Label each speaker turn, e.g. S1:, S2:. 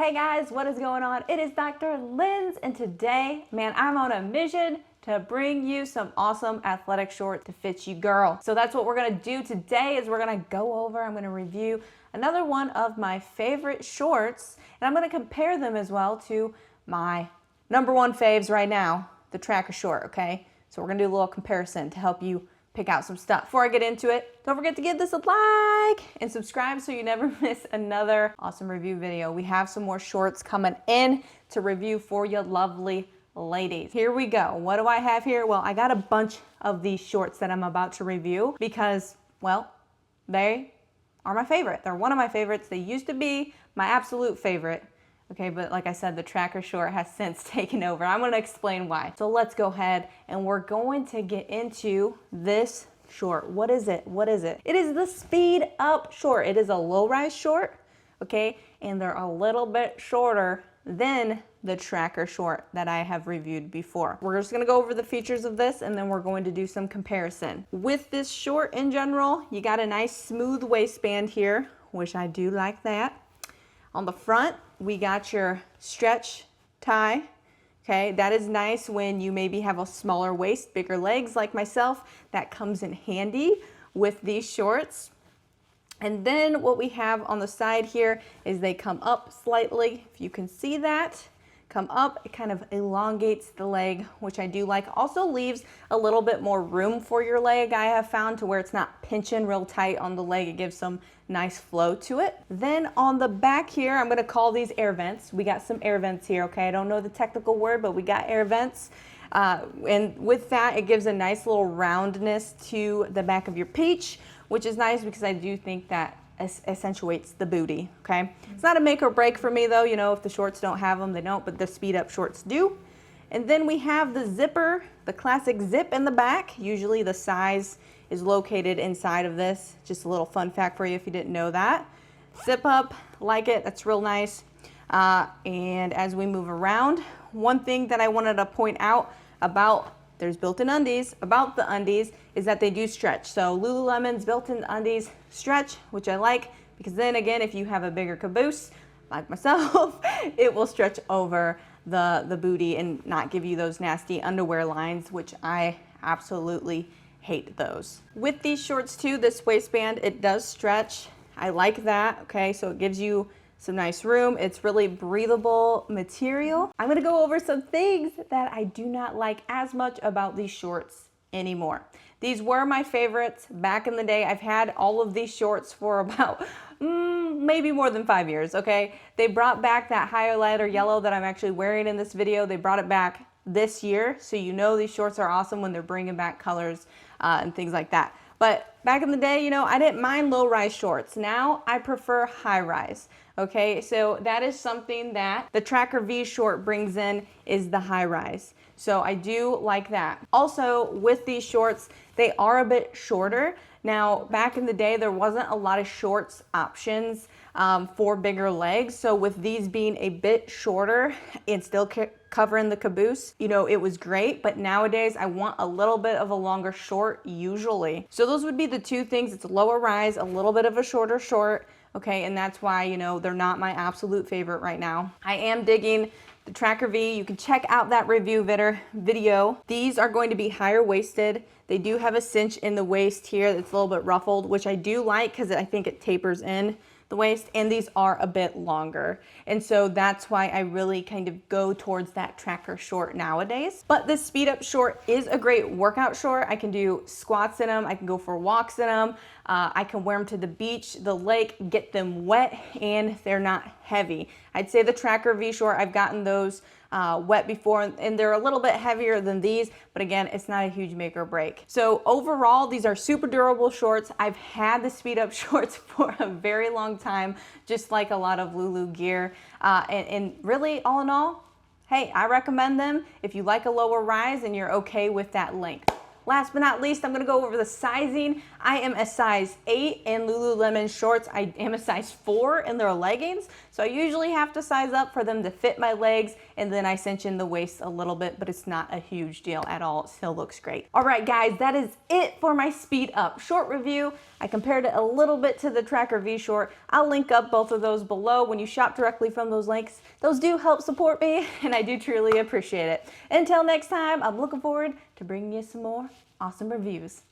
S1: Hey guys, what is going on? It is Dr. Linz, and today, man, I'm on a mission to bring you some awesome athletic shorts to fit you, girl. So that's what we're gonna do today is we're gonna go over, I'm gonna review another one of my favorite shorts, and I'm gonna compare them as well to my number one faves right now, the tracker short, okay? So we're gonna do a little comparison to help you pick out some stuff. Before I get into it, don't forget to give this a like and subscribe so you never miss another awesome review video. We have some more shorts coming in to review for you lovely ladies. Here we go. What do I have here? Well, I got a bunch of these shorts that I'm about to review because, well, they are my favorite. They're one of my favorites. They used to be my absolute favorite. Okay, but like I said, the tracker short has since taken over. I'm gonna explain why. So let's go ahead and we're going to get into this short. What is it? What is it? It is the Speed Up short. It is a low-rise short, okay? And they're a little bit shorter than the tracker short that I have reviewed before. We're just gonna go over the features of this and then we're going to do some comparison. With this short in general, you got a nice smooth waistband here, which I do like that. On the front, we got your stretch tie, okay? That is nice when you maybe have a smaller waist, bigger legs like myself. That comes in handy with these shorts. And then what we have on the side here is they come up slightly. If you can see that, come up, it kind of elongates the leg, which I do like. Also leaves a little bit more room for your leg, I have found, to where it's not pinching real tight on the leg. It gives some nice flow to it. Then on the back here, I'm gonna call these air vents. We got some air vents here, okay? I don't know the technical word, but we got air vents. And with that, it gives a nice little roundness to the back of your peach, which is nice because I do think that accentuates the booty, okay? It's not a make or break for me though, you know, if the shorts don't have them, they don't, but the Speed Up shorts do. And then we have the zipper, the classic zip in the back. Usually the size is located inside of this. Just a little fun fact for you if you didn't know that. Zip up, like it, that's real nice. And as we move around, one thing that I wanted to point out about there's built-in undies, about the undies, is that they do stretch. So Lululemon's built-in undies stretch, which I like, because then again, if you have a bigger caboose, like myself, it will stretch over the booty and not give you those nasty underwear lines, which I absolutely hate those. With these shorts too, this waistband, it does stretch. I like that, okay? So it gives you some nice room. It's really breathable material. I'm gonna go over some things that I do not like as much about these shorts anymore. These were my favorites back in the day. I've had all of these shorts for about maybe more than 5 years, okay? They brought back that highlighter yellow that I'm actually wearing in this video. They brought it back this year, so you know these shorts are awesome when they're bringing back colors and things like that. But back in the day, you know, I didn't mind low-rise shorts. Now I prefer high-rise, okay? So that is something that the Tracker V short brings in, is the high-rise. So I do like that. Also, with these shorts, they are a bit shorter. Now, back in the day, there wasn't a lot of shorts options for bigger legs. So with these being a bit shorter and still covering the caboose, you know, it was great. But nowadays, I want a little bit of a longer short usually. So those would be the two things. It's a lower rise, a little bit of a shorter short. Okay, and that's why, you know, they're not my absolute favorite right now. I am digging the Tracker V. You can check out that review video. These are going to be higher waisted. They do have a cinch in the waist here that's a little bit ruffled, which I do like because I think it tapers in the waist, and these are a bit longer. And so that's why I really kind of go towards that tracker short nowadays. But this Speed Up short is a great workout short. I can do squats in them. I can go for walks in them. I can wear them to the beach, the lake, get them wet, and they're not heavy. I'd say the Tracker V short, I've gotten those wet before, and they're a little bit heavier than these, but again, it's not a huge make or break. So overall, these are super durable shorts. I've had the Speed Up shorts for a very long time, just like a lot of Lulu gear. And really, all in all, hey, I recommend them if you like a lower rise and you're okay with that length. Last but not least, I'm gonna go over the sizing. I am a size 8 in Lululemon shorts. I am a size 4 in their leggings. So I usually have to size up for them to fit my legs, and then I cinch in the waist a little bit, but it's not a huge deal at all. It still looks great. All right, guys, that is it for my Speed Up short review. I compared it a little bit to the Tracker V short. I'll link up both of those below. When you shop directly from those links, those do help support me, and I do truly appreciate it. Until next time, I'm looking forward to bringing you some more awesome reviews.